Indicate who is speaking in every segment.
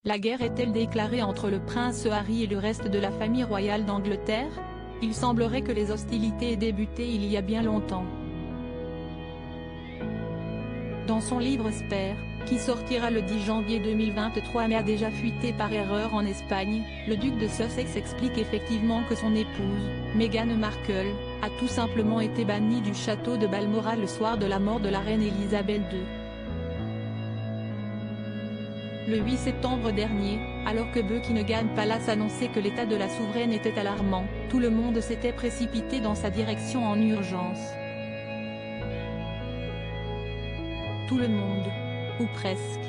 Speaker 1: La guerre est-elle déclarée entre le prince Harry et le reste de la famille royale d'Angleterre? Il semblerait que les hostilités aient débuté il y a bien longtemps. Dans son livre Spare, qui sortira le 10 janvier 2023 mais a déjà fuité par erreur en Espagne, le duc de Sussex explique effectivement que son épouse, Meghan Markle, a tout simplement été bannie du château de Balmoral le soir de la mort de la reine Elisabeth II. Le 8 septembre dernier, alors que Buckingham Palace annonçait que l'état de la souveraine était alarmant, tout le monde s'était précipité dans sa direction en urgence. Tout le monde. Ou presque.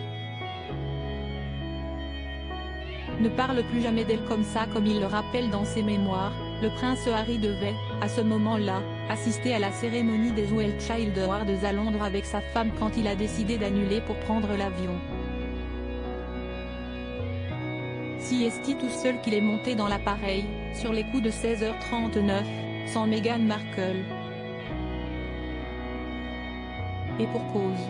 Speaker 1: Ne parle plus jamais d'elle comme ça, comme il le rappelle dans ses mémoires. Le prince Harry devait, à ce moment-là, assister à la cérémonie des Royal Child Awards à Londres avec sa femme quand il a décidé d'annuler pour prendre l'avion. Si est-il tout seul qu'il est monté dans l'appareil, sur les coups de 16h39, sans Meghan Markle. Et pour cause.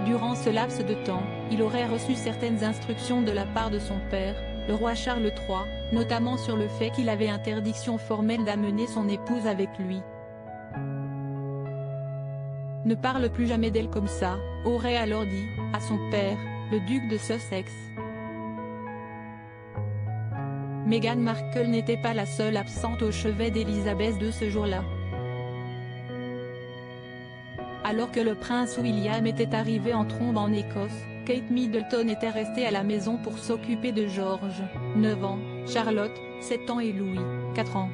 Speaker 1: Durant ce laps de temps, il aurait reçu certaines instructions de la part de son père, le roi Charles III, notamment sur le fait qu'il avait interdiction formelle d'amener son épouse avec lui. Ne parle plus jamais d'elle comme ça, aurait alors dit, à son père, le duc de Sussex. Meghan Markle n'était pas la seule absente au chevet d'Elisabeth II ce jour-là. Alors que le prince William était arrivé en trombe en Écosse, Kate Middleton était restée à la maison pour s'occuper de George, 9 ans, Charlotte, 7 ans et Louis, 4 ans.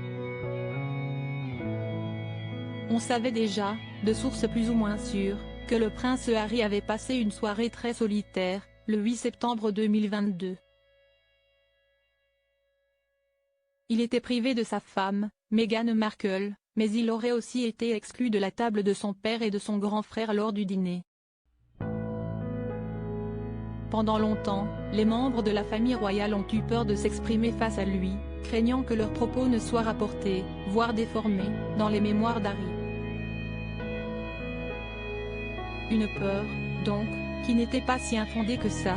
Speaker 1: On savait déjà, de sources plus ou moins sûres, que le prince Harry avait passé une soirée très solitaire, le 8 septembre 2022. Il était privé de sa femme, Meghan Markle, mais il aurait aussi été exclu de la table de son père et de son grand frère lors du dîner. Pendant longtemps, les membres de la famille royale ont eu peur de s'exprimer face à lui, craignant que leurs propos ne soient rapportés, voire déformés, dans les mémoires d'Harry. Une peur, donc, qui n'était pas si infondée que ça,